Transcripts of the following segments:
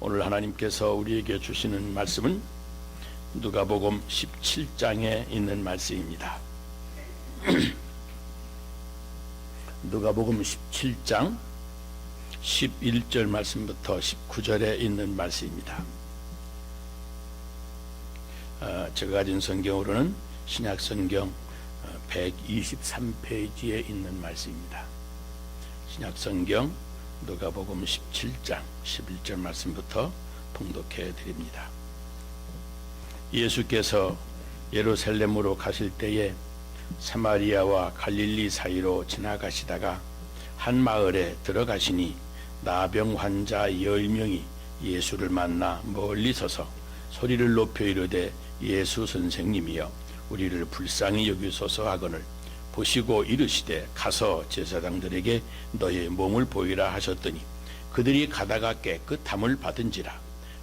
오늘 하나님께서 우리에게 주시는 말씀은 누가복음 17장에 있는 말씀입니다. 누가복음 17장 11절 말씀부터 19절에 있는 말씀입니다. 제가 가진 성경으로는 신약성경 123페이지에 있는 말씀입니다. 신약성경 누가복음 17장 11절 말씀부터 봉독해 드립니다. 예수께서 예루살렘으로 가실 때에 사마리아와 갈릴리 사이로 지나가시다가 한 마을에 들어가시니 나병 환자 10명이 예수를 만나 멀리 서서 소리를 높여 이르되 예수 선생님이여 우리를 불쌍히 여기소서 하거늘 보시고 이르시되 가서 제사장들에게 너의 몸을 보이라 하셨더니 그들이 가다가 깨끗함을 받은지라.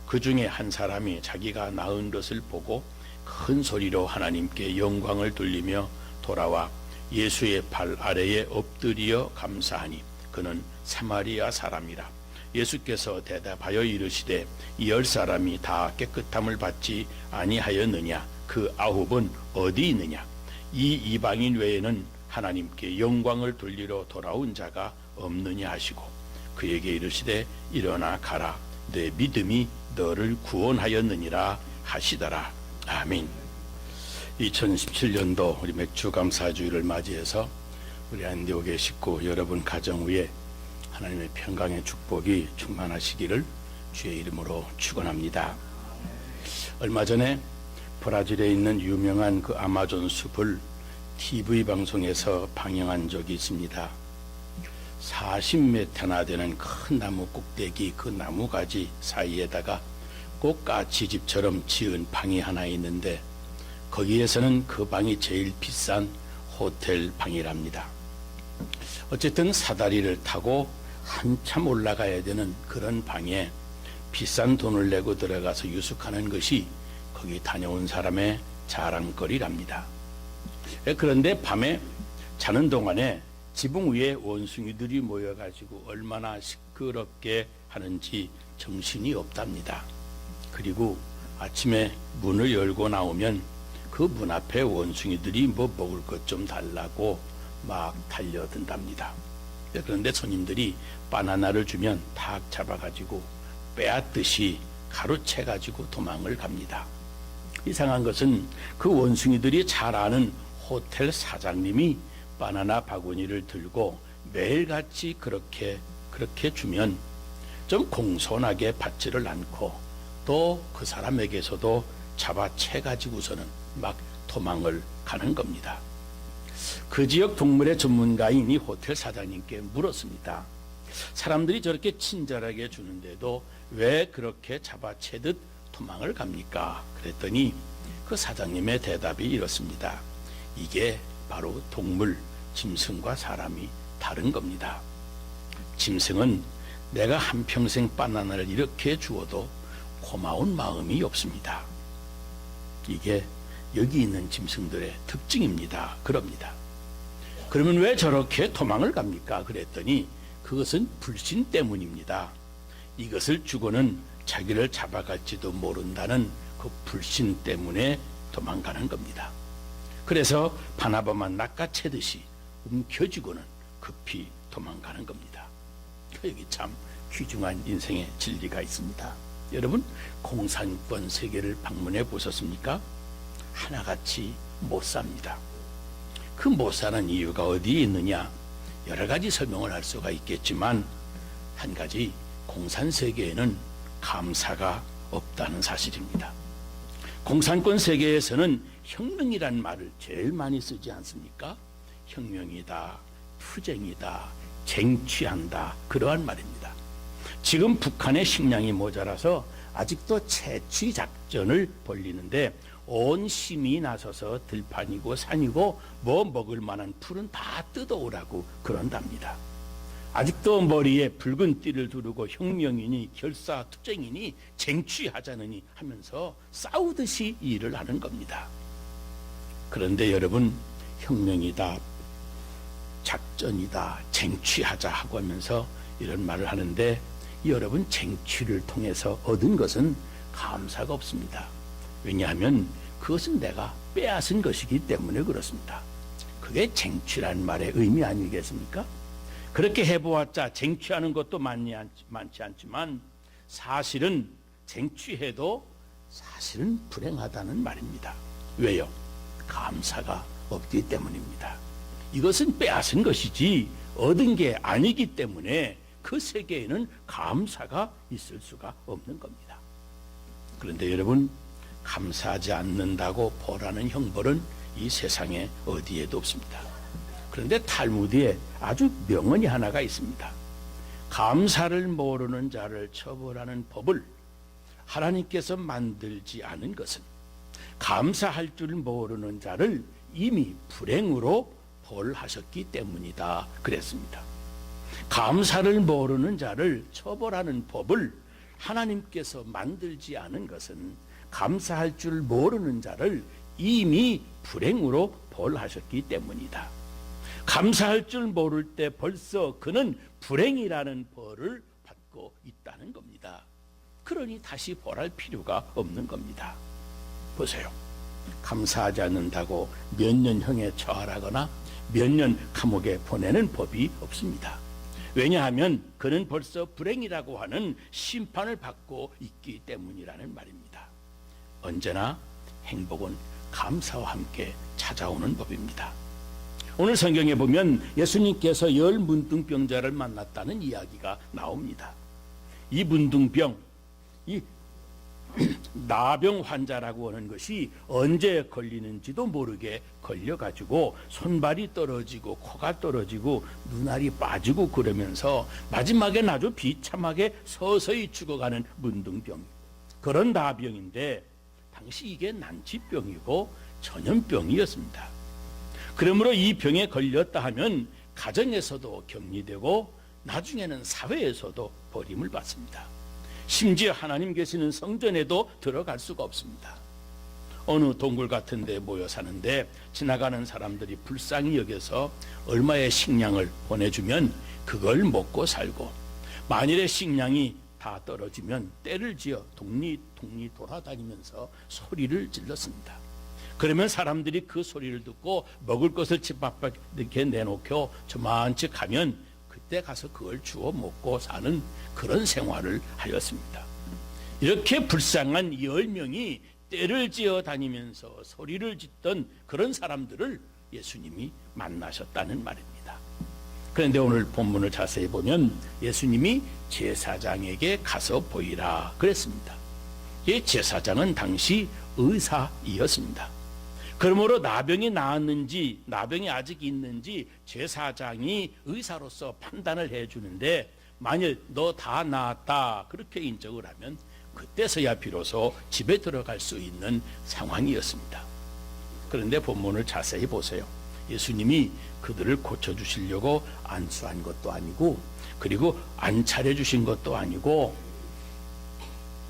그 중에 한 사람이 자기가 나은 것을 보고 큰 소리로 하나님께 영광을 돌리며 돌아와 예수의 발 아래에 엎드려 감사하니 그는 사마리아 사람이라. 예수께서 대답하여 이르시되 이 10사람이 다 깨끗함을 받지 아니하였느냐? 그 9은 어디 있느냐? 이 이방인 외에는 하나님께 영광을 돌리러 돌아온 자가 없느냐 하시고 그에게 이르시되 일어나 가라 내 믿음이 너를 구원하였느니라 하시더라. 아멘. 2017년도 우리 맥주감사주일을 맞이해서 우리 안디옥의 식구 여러분 가정 위에 하나님의 평강의 축복이 충만하시기를 주의 이름으로 축원합니다. 얼마 전에 브라질에 있는 유명한 그 아마존 숲을 TV 방송에서 방영한 적이 있습니다. 40m나 되는 큰 나무 꼭대기 그 나무가지 사이에다가 꽃가지집처럼 지은 방이 하나 있는데 거기에서는 그 방이 제일 비싼 호텔 방이랍니다. 어쨌든 사다리를 타고 한참 올라가야 되는 그런 방에 비싼 돈을 내고 들어가서 유숙하는 것이 거기 다녀온 사람의 자랑거리랍니다. 그런데 밤에 자는 동안에 지붕 위에 원숭이들이 모여가지고 얼마나 시끄럽게 하는지 정신이 없답니다. 그리고 아침에 문을 열고 나오면 그 문 앞에 원숭이들이 뭐 먹을 것 좀 달라고 막 달려든답니다. 그런데 손님들이 바나나를 주면 탁 잡아가지고 빼앗듯이 가로채가지고 도망을 갑니다. 이상한 것은 그 원숭이들이 잘 아는 호텔 사장님이 바나나 바구니를 들고 매일같이 그렇게 주면 좀 공손하게 받지를 않고 또 그 사람에게서도 잡아채 가지고서는 막 도망을 가는 겁니다. 그 지역 동물의 전문가인 이 호텔 사장님께 물었습니다. 사람들이 저렇게 친절하게 주는데도 왜 그렇게 잡아채듯 도망을 갑니까? 그랬더니 그 사장님의 대답이 이렇습니다. 이게 바로 동물, 짐승과 사람이 다른 겁니다. 짐승은 내가 한평생 바나나를 이렇게 주어도 고마운 마음이 없습니다. 이게 여기 있는 짐승들의 특징입니다. 그럽니다. 그러면 왜 저렇게 도망을 갑니까? 그랬더니 그것은 불신 때문입니다. 이것을 주고는 자기를 잡아갈지도 모른다는 그 불신 때문에 도망가는 겁니다. 그래서 바나바만 낚아채듯이 움켜쥐고는 급히 도망가는 겁니다. 여기 참 귀중한 인생의 진리가 있습니다. 여러분 공산권 세계를 방문해 보셨습니까? 하나같이 못 삽니다. 그 못 사는 이유가 어디에 있느냐? 여러 가지 설명을 할 수가 있겠지만 한 가지 공산 세계에는 감사가 없다는 사실입니다. 공산권 세계에서는 혁명이란 말을 제일 많이 쓰지 않습니까? 혁명이다, 투쟁이다, 쟁취한다 그러한 말입니다. 지금 북한의 식량이 모자라서 아직도 채취 작전을 벌이는데 온 힘이 나서서 들판이고 산이고 뭐 먹을 만한 풀은 다 뜯어오라고 그런답니다. 아직도 머리에 붉은 띠를 두르고 혁명이니 결사투쟁이니 쟁취하자느니 하면서 싸우듯이 일을 하는 겁니다. 그런데 여러분 혁명이다, 작전이다, 쟁취하자 하고 하면서 이런 말을 하는데 여러분, 쟁취를 통해서 얻은 것은 감사가 없습니다. 왜냐하면 그것은 내가 빼앗은 것이기 때문에 그렇습니다. 그게 쟁취라는 말의 의미 아니겠습니까? 그렇게 해보았자 쟁취하는 것도 많지 않지만 사실은 쟁취해도 사실은 불행하다는 말입니다. 왜요? 감사가 없기 때문입니다. 이것은 빼앗은 것이지 얻은 게 아니기 때문에 그 세계에는 감사가 있을 수가 없는 겁니다. 그런데 여러분, 감사하지 않는다고 벌하는 형벌은 이 세상에 어디에도 없습니다. 그런데 탈무드에 아주 명언이 하나가 있습니다. 감사를 모르는 자를 처벌하는 법을 하나님께서 만들지 않은 것은 감사할 줄 모르는 자를 이미 불행으로 벌하셨기 때문이다 그랬습니다. 감사를 모르는 자를 처벌하는 법을 하나님께서 만들지 않은 것은 감사할 줄 모르는 자를 이미 불행으로 벌하셨기 때문이다. 감사할 줄 모를 때 벌써 그는 불행이라는 벌을 받고 있다는 겁니다. 그러니 다시 벌할 필요가 없는 겁니다. 보세요. 감사하지 않는다고 몇 년형에 처하거나 몇 년 감옥에 보내는 법이 없습니다. 왜냐하면 그는 벌써 불행이라고 하는 심판을 받고 있기 때문이라는 말입니다. 언제나 행복은 감사와 함께 찾아오는 법입니다. 오늘 성경에 보면 예수님께서 10 문둥병자를 만났다는 이야기가 나옵니다. 이 문둥병, 이 나병 환자라고 하는 것이 언제 걸리는지도 모르게 걸려가지고 손발이 떨어지고 코가 떨어지고 눈알이 빠지고 그러면서 마지막엔 아주 비참하게 서서히 죽어가는 문둥병, 그런 나병인데 당시 이게 난치병이고 전염병이었습니다. 그러므로 이 병에 걸렸다 하면 가정에서도 격리되고 나중에는 사회에서도 버림을 받습니다. 심지어 하나님 계시는 성전에도 들어갈 수가 없습니다. 어느 동굴 같은 데 모여 사는데 지나가는 사람들이 불쌍히 여겨서 얼마의 식량을 보내주면 그걸 먹고 살고, 만일에 식량이 다 떨어지면 떼를 지어 동리 돌아다니면서 소리를 질렀습니다. 그러면 사람들이 그 소리를 듣고 먹을 것을 집 밖에 내놓고 저만치 가면 그때 가서 그걸 주워 먹고 사는 그런 생활을 하였습니다. 이렇게 불쌍한 10명이 떼를 지어 다니면서 소리를 짓던 그런 사람들을 예수님이 만나셨다는 말입니다. 그런데 오늘 본문을 자세히 보면 예수님이 제사장에게 가서 보이라 그랬습니다. 이 제사장은 당시 의사이었습니다. 그러므로 나병이 나았는지 나병이 아직 있는지 제사장이 의사로서 판단을 해주는데, 만일 너 다 나았다 그렇게 인정을 하면 그때서야 비로소 집에 들어갈 수 있는 상황이었습니다. 그런데 본문을 자세히 보세요. 예수님이 그들을 고쳐주시려고 안수한 것도 아니고, 그리고 안 차려주신 것도 아니고,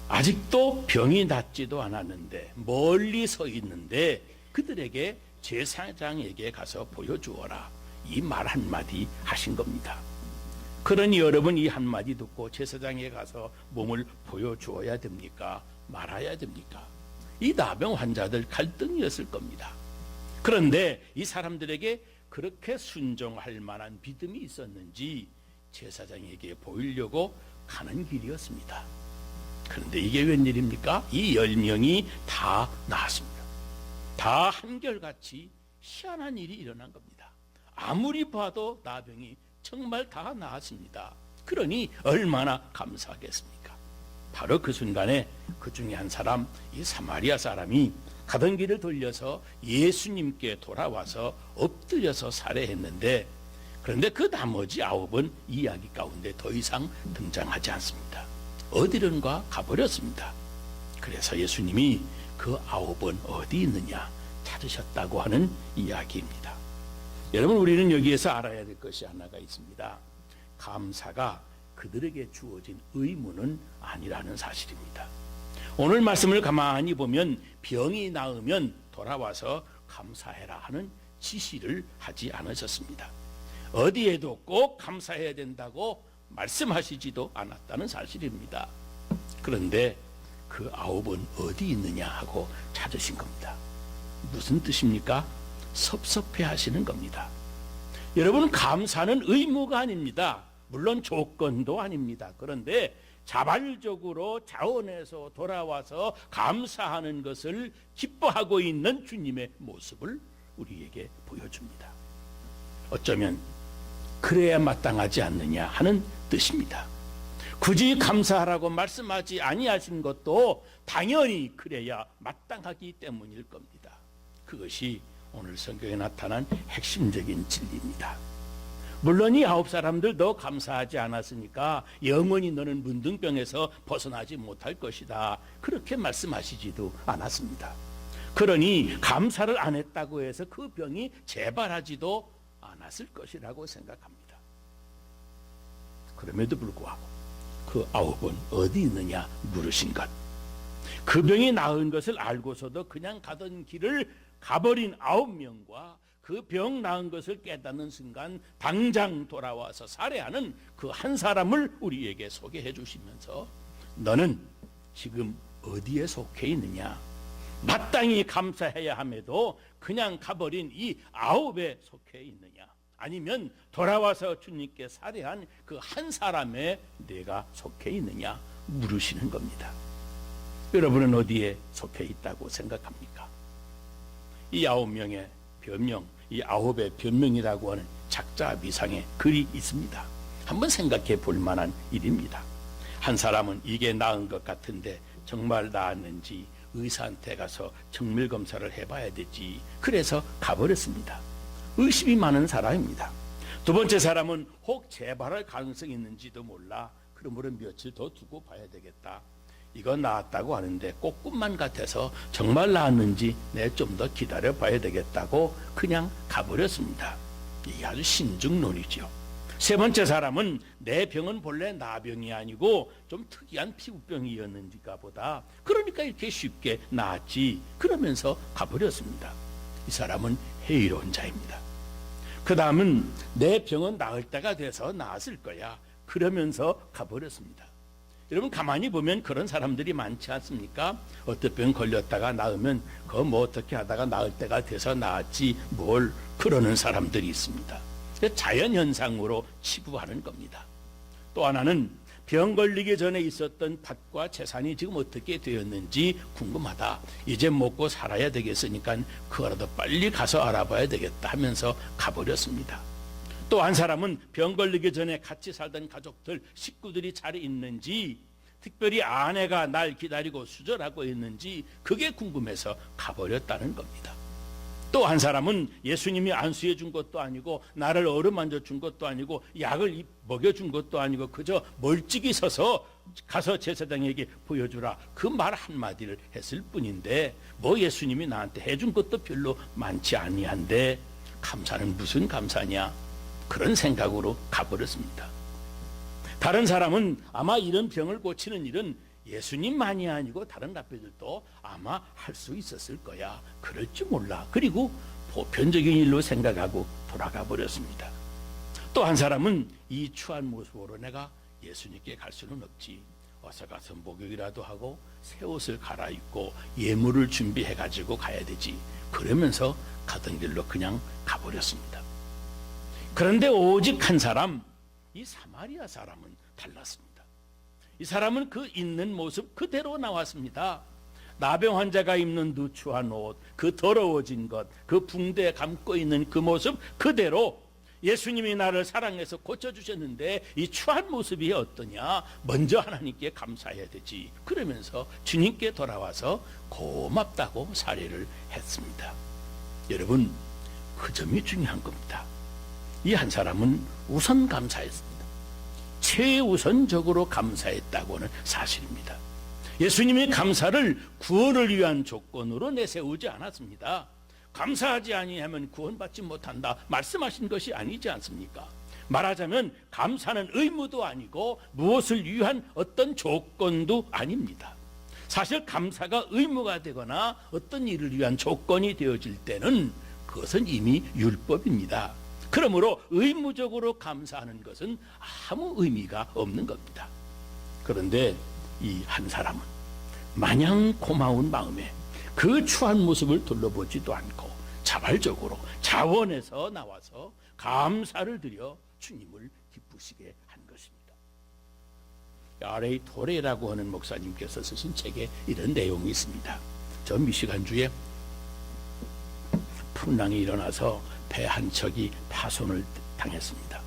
아직도 병이 낫지도 않았는데 멀리 서 있는데 그들에게 제사장에게 가서 보여주어라, 이 말 한마디 하신 겁니다. 그러니 여러분, 이 한마디 듣고 제사장에게 가서 몸을 보여주어야 됩니까? 말아야 됩니까? 이 나병 환자들 갈등이었을 겁니다. 그런데 이 사람들에게 그렇게 순종할 만한 믿음이 있었는지 제사장에게 보이려고 가는 길이었습니다. 그런데 이게 웬일입니까? 이 10명이 다 나았습니다. 다 한결같이 희한한 일이 일어난 겁니다. 아무리 봐도 나병이 정말 다 나았습니다. 그러니 얼마나 감사하겠습니까? 바로 그 순간에 그 중에 한 사람, 이 사마리아 사람이 가던 길을 돌려서 예수님께 돌아와서 엎드려서 살해했는데, 그런데 그 나머지 9은 이야기 가운데 더 이상 등장하지 않습니다. 어디론가 가버렸습니다. 그래서 예수님이 그 9은 어디 있느냐 찾으셨다고 하는 이야기입니다. 여러분, 우리는 여기에서 알아야 될 것이 하나가 있습니다. 감사가 그들에게 주어진 의무는 아니라는 사실입니다. 오늘 말씀을 가만히 보면 병이 나으면 돌아와서 감사해라 하는 지시를 하지 않으셨습니다. 어디에도 꼭 감사해야 된다고 말씀하시지도 않았다는 사실입니다. 그런데 그 9은 어디 있느냐 하고 찾으신 겁니다. 무슨 뜻입니까? 섭섭해 하시는 겁니다. 여러분, 감사는 의무가 아닙니다. 물론 조건도 아닙니다. 그런데 자발적으로 자원해서 돌아와서 감사하는 것을 기뻐하고 있는 주님의 모습을 우리에게 보여줍니다. 어쩌면 그래야 마땅하지 않느냐 하는 뜻입니다. 굳이 감사하라고 말씀하지 아니하신 것도 당연히 그래야 마땅하기 때문일 겁니다. 그것이 오늘 성경에 나타난 핵심적인 진리입니다. 물론 이 9사람들 너 감사하지 않았으니까 영원히 너는 문둥병에서 벗어나지 못할 것이다, 그렇게 말씀하시지도 않았습니다. 그러니 감사를 안 했다고 해서 그 병이 재발하지도 않았을 것이라고 생각합니다. 그럼에도 불구하고 그 9은 어디 있느냐 물으신 것, 그 병이 나은 것을 알고서도 그냥 가던 길을 가버린 9명과 그 병 나은 것을 깨닫는 순간 당장 돌아와서 살해하는 그 한 사람을 우리에게 소개해 주시면서 너는 지금 어디에 속해 있느냐, 마땅히 감사해야 함에도 그냥 가버린 이 9에 속해 있느냐, 아니면 돌아와서 주님께 살해한 그 한 사람에 내가 속해 있느냐 물으시는 겁니다. 여러분은 어디에 속해 있다고 생각합니까? 이 9명의 변명, 이 9의 변명이라고 하는 작자 미상의 글이 있습니다. 한번 생각해 볼 만한 일입니다. 한 사람은 이게 나은 것 같은데 정말 나았는지 의사한테 가서 정밀 검사를 해봐야 되지, 그래서 가버렸습니다. 의심이 많은 사람입니다. 두 번째 사람은 혹 재발할 가능성이 있는지도 몰라, 그러므로 며칠 더 두고 봐야 되겠다. 이건 나았다고 하는데 꼭 꿈만 같아서 정말 나았는지 내 좀 더 기다려 봐야 되겠다고 그냥 가버렸습니다. 이게 아주 신중론이죠. 세 번째 사람은 내 병은 본래 나병이 아니고 좀 특이한 피부병이었는가 보다, 그러니까 이렇게 쉽게 나았지, 그러면서 가버렸습니다. 이 사람은 해이로운 자입니다. 그 다음은 내 병은 나을 때가 돼서 나았을 거야, 그러면서 가버렸습니다. 여러분, 가만히 보면 그런 사람들이 많지 않습니까? 어떤 병 걸렸다가 나으면 그거 뭐 어떻게 하다가 나을 때가 돼서 나았지 뭘, 그러는 사람들이 있습니다. 자연현상으로 치부하는 겁니다. 또 하나는 병 걸리기 전에 있었던 밭과 재산이 지금 어떻게 되었는지 궁금하다, 이제 먹고 살아야 되겠으니까 그거라도 빨리 가서 알아봐야 되겠다 하면서 가버렸습니다. 또 한 사람은 병 걸리기 전에 같이 살던 가족들, 식구들이 잘 있는지, 특별히 아내가 날 기다리고 수절하고 있는지 그게 궁금해서 가버렸다는 겁니다. 또 한 사람은 예수님이 안수해 준 것도 아니고 나를 어루만져 준 것도 아니고 약을 먹여준 것도 아니고 그저 멀찍이 서서 가서 제사장에게 보여주라, 그 말 한마디를 했을 뿐인데 뭐 예수님이 나한테 해준 것도 별로 많지 아니한데 감사는 무슨 감사냐, 그런 생각으로 가버렸습니다. 다른 사람은 아마 이런 병을 고치는 일은 예수님만이 아니고 다른 라비들도 아마 할 수 있었을 거야, 그럴지 몰라, 그리고 보편적인 일로 생각하고 돌아가 버렸습니다. 또 한 사람은 이 추한 모습으로 내가 예수님께 갈 수는 없지, 어서 가서 목욕이라도 하고 새 옷을 갈아입고 예물을 준비해 가지고 가야 되지, 그러면서 가던 길로 그냥 가버렸습니다. 그런데 오직 한 사람, 이 사마리아 사람은 달랐습니다. 이 사람은 그 있는 모습 그대로 나왔습니다. 나병 환자가 입는 누추한 옷, 그 더러워진 것, 그 붕대에 감고 있는 그 모습 그대로, 예수님이 나를 사랑해서 고쳐주셨는데 이 추한 모습이 어떠냐, 먼저 하나님께 감사해야 되지, 그러면서 주님께 돌아와서 고맙다고 사례를 했습니다. 여러분, 그 점이 중요한 겁니다. 이 한 사람은 우선 감사했습니다. 최우선적으로 감사했다고는 사실입니다. 예수님이 감사를 구원을 위한 조건으로 내세우지 않았습니다. 감사하지 아니하면 구원받지 못한다 말씀하신 것이 아니지 않습니까? 말하자면 감사는 의무도 아니고 무엇을 위한 어떤 조건도 아닙니다. 사실 감사가 의무가 되거나 어떤 일을 위한 조건이 되어질 때는 그것은 이미 율법입니다. 그러므로 의무적으로 감사하는 것은 아무 의미가 없는 겁니다. 그런데 이 한 사람은 마냥 고마운 마음에 그 추한 모습을 둘러보지도 않고 자발적으로 자원해서 나와서 감사를 드려 주님을 기쁘시게 한 것입니다. R.A. 토레라고 하는 목사님께서 쓰신 책에 이런 내용이 있습니다. 저 미시간주에 풍랑이 일어나서 배 한 척이 파손을 당했습니다.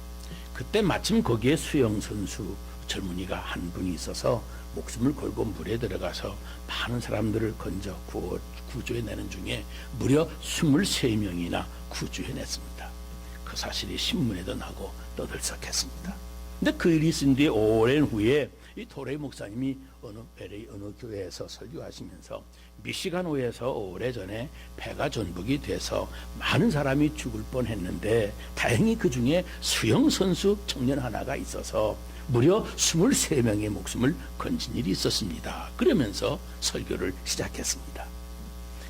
그때 마침 거기에 수영선수 젊은이가 한 분이 있어서 목숨을 걸고 물에 들어가서 많은 사람들을 건져 구조해내는 중에 무려 23명이나 구조해냈습니다. 그 사실이 신문에도 나고 떠들썩했습니다. 근데 그 일이 있은 뒤에 오랜 후에 이 토레이 목사님이 LA 어느 교회에서 설교하시면서 미시간호에서 오래전에 배가 전복이 돼서 많은 사람이 죽을 뻔했는데 다행히 그 중에 수영선수 청년 하나가 있어서 무려 23명의 목숨을 건진 일이 있었습니다. 그러면서 설교를 시작했습니다.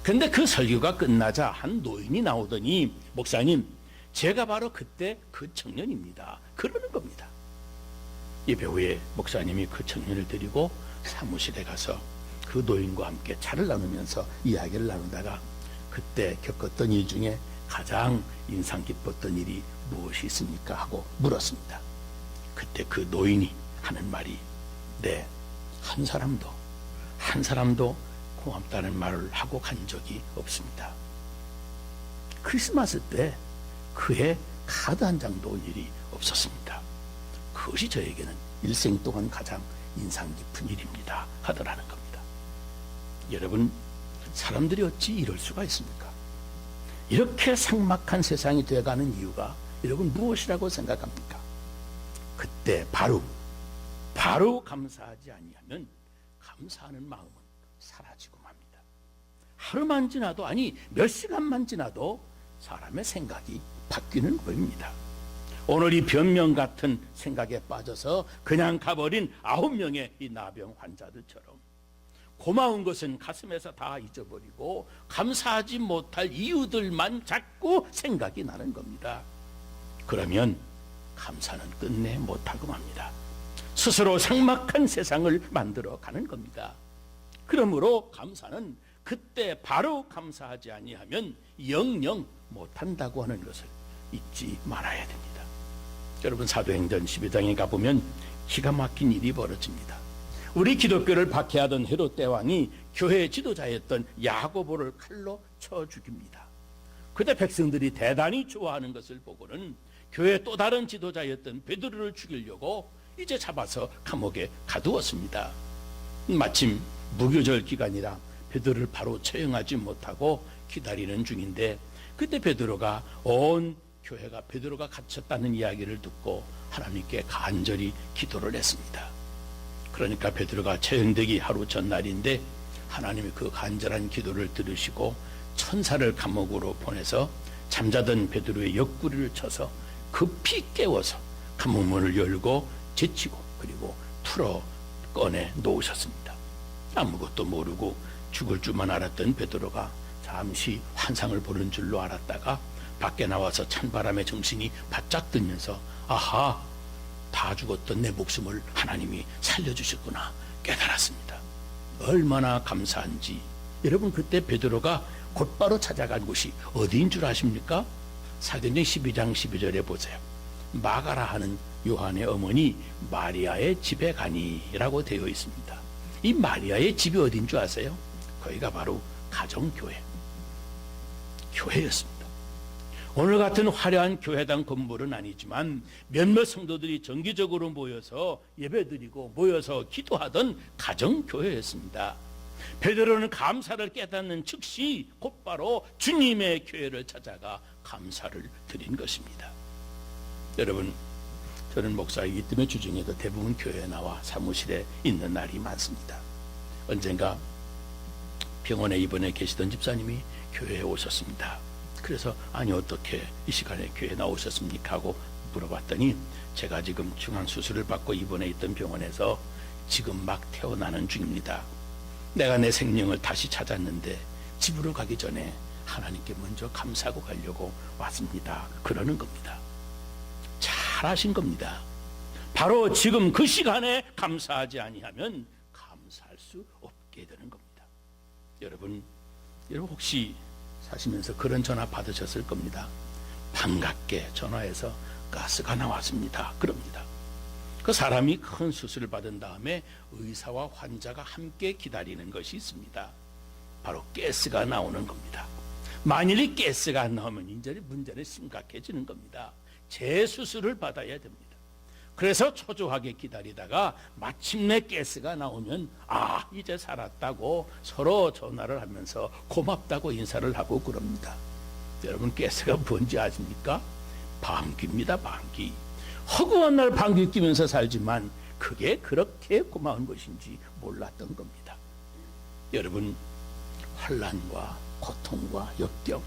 그런데 그 설교가 끝나자 한 노인이 나오더니 목사님, 제가 바로 그때 그 청년입니다. 그러는 겁니다. 예배 후에 목사님이 그 청년을 데리고 사무실에 가서 그 노인과 함께 차를 나누면서 이야기를 나누다가 그때 겪었던 일 중에 가장 인상 깊었던 일이 무엇이 있습니까? 하고 물었습니다. 그때 그 노인이 하는 말이 네, 한 사람도 고맙다는 말을 하고 간 적이 없습니다. 크리스마스 때 그의 카드 한 장도 올 일이 없었습니다. 그것이 저에게는 일생 동안 가장 인상 깊은 일입니다 하더라는 겁니다. 여러분, 사람들이 어찌 이럴 수가 있습니까? 이렇게 삭막한 세상이 되어가는 이유가 여러분 무엇이라고 생각합니까? 그때 바로 감사하지 아니하면 감사하는 마음은 사라지고 맙니다. 하루만 지나도 아니 몇 시간만 지나도 사람의 생각이 바뀌는 법입니다. 오늘 이 변명 같은 생각에 빠져서 그냥 가버린 9명의 이 나병 환자들처럼 고마운 것은 가슴에서 다 잊어버리고 감사하지 못할 이유들만 자꾸 생각이 나는 겁니다. 그러면 감사는 끝내 못하고 맙니다. 스스로 삭막한 세상을 만들어 가는 겁니다. 그러므로 감사는 그때 바로 감사하지 아니하면 영영 못한다고 하는 것을 잊지 말아야 됩니다. 여러분, 사도행전 12장에 가보면 기가 막힌 일이 벌어집니다. 우리 기독교를 박해하던 헤롯 대왕이 교회 지도자였던 야고보를 칼로 쳐 죽입니다. 그때 백성들이 대단히 좋아하는 것을 보고는 교회 또 다른 지도자였던 베드로를 죽이려고 이제 잡아서 감옥에 가두었습니다. 마침 무교절 기간이라 베드로를 바로 처형하지 못하고 기다리는 중인데 그때 베드로가 온 교회가 베드로가 갇혔다는 이야기를 듣고 하나님께 간절히 기도를 했습니다. 그러니까 베드로가 처형되기 하루 전날인데 하나님이 그 간절한 기도를 들으시고 천사를 감옥으로 보내서 잠자던 베드로의 옆구리를 쳐서 급히 깨워서 감옥문을 열고 제치고 그리고 풀어 꺼내 놓으셨습니다. 아무것도 모르고 죽을 줄만 알았던 베드로가 잠시 환상을 보는 줄로 알았다가 밖에 나와서 찬바람에 정신이 바짝 들면서 아하, 다 죽었던 내 목숨을 하나님이 살려주셨구나 깨달았습니다. 얼마나 감사한지. 여러분, 그때 베드로가 곧바로 찾아간 곳이 어디인 줄 아십니까? 사도행전 12장 12절에 보세요. 마가라 하는 요한의 어머니 마리아의 집에 가니라고 되어 있습니다. 이 마리아의 집이 어딘 줄 아세요? 거기가 바로 가정교회, 교회였습니다. 오늘 같은 화려한 교회당 건물은 아니지만 몇몇 성도들이 정기적으로 모여서 예배드리고 모여서 기도하던 가정교회였습니다. 베드로는 감사를 깨닫는 즉시 곧바로 주님의 교회를 찾아가 감사를 드린 것입니다. 여러분, 저는 목사이기 때문에 주중에도 대부분 교회에 나와 사무실에 있는 날이 많습니다. 언젠가 병원에 입원해 계시던 집사님이 교회에 오셨습니다. 그래서 아니 어떻게 이 시간에 교회에 나오셨습니까? 하고 물어봤더니 제가 지금 중환수술을 받고 입원해 있던 병원에서 지금 막 태어나는 중입니다. 내가 내 생명을 다시 찾았는데 집으로 가기 전에 하나님께 먼저 감사하고 가려고 왔습니다. 그러는 겁니다. 잘하신 겁니다. 바로 지금 그 시간에 감사하지 아니하면 감사할 수 없게 되는 겁니다. 여러분 혹시 사시면서 그런 전화 받으셨을 겁니다. 반갑게 전화해서 가스가 나왔습니다. 그럽니다. 그 사람이 큰 수술을 받은 다음에 의사와 환자가 함께 기다리는 것이 있습니다. 바로 가스가 나오는 겁니다. 만일 이 가스가 안 나오면 이제 문제는 심각해지는 겁니다. 재수술을 받아야 됩니다. 그래서 초조하게 기다리다가 마침내 가스가 나오면 이제 살았다고 서로 전화를 하면서 고맙다고 인사를 하고 그럽니다. 여러분 가스가 뭔지 아십니까? 방귀입니다. 방귀. 허구한 날 방귀 끼면서 살지만 그게 그렇게 고마운 것인지 몰랐던 겁니다. 여러분 환난과 고통과 역경,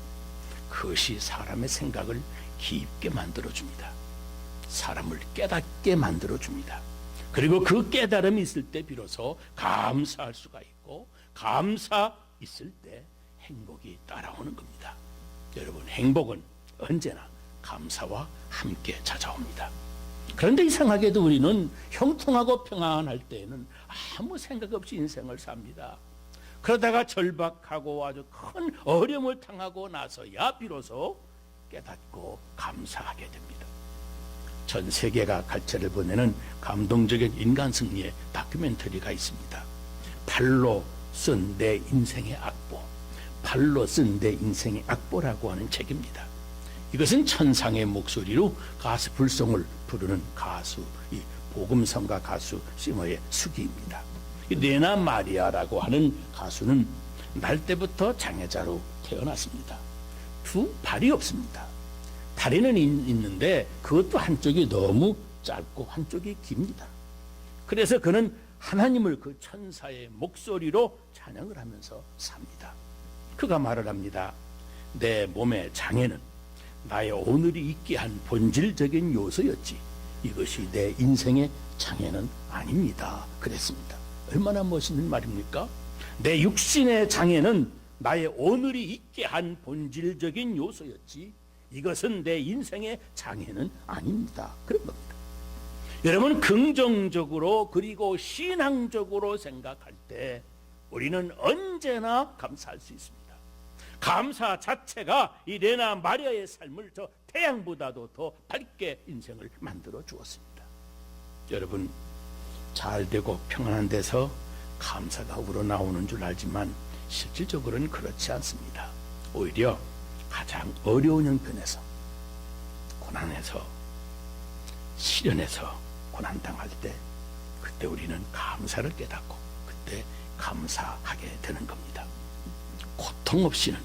그것이 사람의 생각을 깊게 만들어줍니다. 사람을 깨닫게 만들어줍니다. 그리고 그 깨달음이 있을 때 비로소 감사할 수가 있고, 감사 있을 때 행복이 따라오는 겁니다. 여러분 행복은 언제나 감사와 함께 찾아옵니다. 그런데 이상하게도 우리는 형통하고 평안할 때에는 아무 생각 없이 인생을 삽니다. 그러다가 절박하고 아주 큰 어려움을 당하고 나서야 비로소 깨닫고 감사하게 됩니다. 전 세계가 갈채를 보내는 감동적인 인간 승리의 다큐멘터리가 있습니다. 발로 쓴 내 인생의 악보, 발로 쓴 내 인생의 악보라고 하는 책입니다. 이것은 천상의 목소리로 가스불송을 부르는 가수, 이 복음성가 가수 싱어의 수기입니다. 레나 마리아라고 하는 가수는 날 때부터 장애자로 태어났습니다. 두 발이 없습니다. 다리는 있는데 그것도 한쪽이 너무 짧고 한쪽이 깁니다. 그래서 그는 하나님을 그 천사의 목소리로 찬양을 하면서 삽니다. 그가 말을 합니다. 내 몸의 장애는 나의 오늘이 있게 한 본질적인 요소였지 이것이 내 인생의 장애는 아닙니다. 그랬습니다. 얼마나 멋있는 말입니까? 내 육신의 장애는 나의 오늘이 있게 한 본질적인 요소였지 이것은 내 인생의 장애는 아닙니다. 그런 겁니다. 여러분 긍정적으로 그리고 신앙적으로 생각할 때 우리는 언제나 감사할 수 있습니다. 감사 자체가 이 레나 마리아의 삶을 저 태양보다도 더 밝게 인생을 만들어 주었습니다. 여러분 잘 되고 평안한 데서 감사가 우러나오는 줄 알지만 실질적으로는 그렇지 않습니다. 오히려 가장 어려운 형편에서 고난에서 시련에서 고난당할 때 그때 우리는 감사를 깨닫고 그때 감사하게 되는 겁니다. 고통 없이는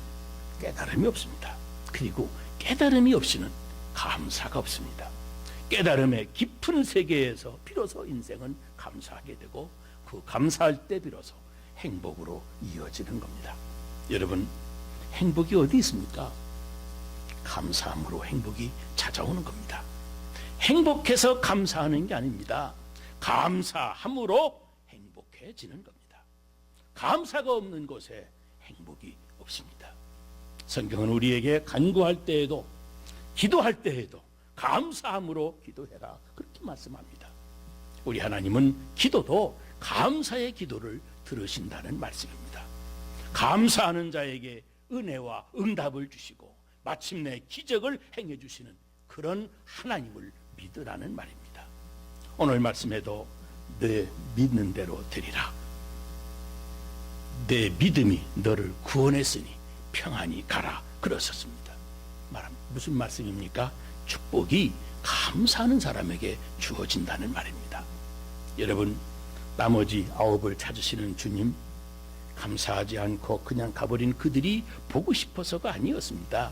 깨달음이 없습니다. 그리고 깨달음이 없이는 감사가 없습니다. 깨달음의 깊은 세계에서 비로소 인생은 감사하게 되고 그 감사할 때 비로소 행복으로 이어지는 겁니다. 여러분 행복이 어디 있습니까? 감사함으로 행복이 찾아오는 겁니다. 행복해서 감사하는 게 아닙니다. 감사함으로 행복해지는 겁니다. 감사가 없는 곳에 행복이 없습니다. 성경은 우리에게 간구할 때에도 기도할 때에도 감사함으로 기도해라 그렇게 말씀합니다. 우리 하나님은 기도도 감사의 기도를 들으신다는 말씀입니다. 감사하는 자에게 은혜와 응답을 주시고 마침내 기적을 행해 주시는 그런 하나님을 믿으라는 말입니다. 오늘 말씀에도 내 믿는 대로 되리라. 내 믿음이 너를 구원했으니 평안히 가라 그러셨습니다. 무슨 말씀입니까? 축복이 감사하는 사람에게 주어진다는 말입니다. 여러분 나머지 9을 찾으시는 주님 감사하지 않고 그냥 가버린 그들이 보고 싶어서가 아니었습니다.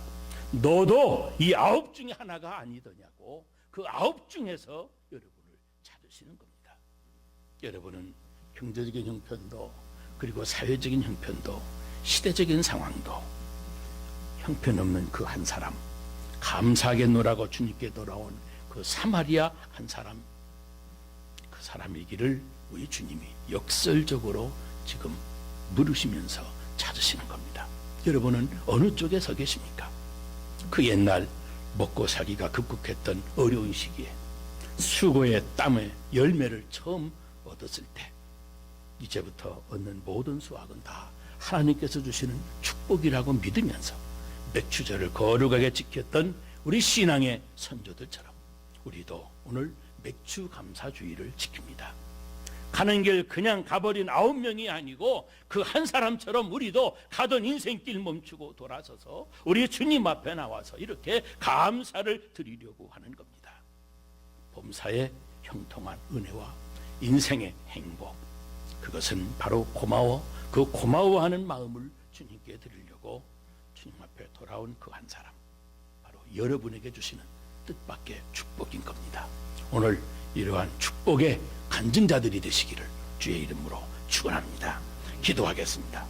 너도 이 9 중에 하나가 아니더냐고 그 9 중에서 여러분을 찾으시는 겁니다. 여러분은 경제적인 형편도 그리고 사회적인 형편도 시대적인 상황도 형편없는 그 한 사람 감사하겠노라고 주님께 돌아온 그 사마리아 한 사람 그 사람의 길을 우리 주님이 역설적으로 지금 물으시면서 찾으시는 겁니다. 여러분은 어느 쪽에 서 계십니까? 그 옛날 먹고 살기가 급급했던 어려운 시기에 수고의 땀의 열매를 처음 얻었을 때 이제부터 얻는 모든 수확은 다 하나님께서 주시는 축복이라고 믿으면서 맥추절을 거룩하게 지켰던 우리 신앙의 선조들처럼 우리도 오늘 맥추 감사주의를 지킵니다. 가는 길 그냥 가버린 9명이 아니고 그 한 사람처럼 우리도 가던 인생길 멈추고 돌아서서 우리 주님 앞에 나와서 이렇게 감사를 드리려고 하는 겁니다. 범사의 형통한 은혜와 인생의 행복, 그것은 바로 그 고마워하는 마음을 주님께 드리려고 주님 앞에 돌아온 그 한 사람, 바로 여러분에게 주시는 뜻밖의 축복인 겁니다. 오늘 이러한 축복의 간증자들이 되시기를 주의 이름으로 축원합니다. 기도하겠습니다.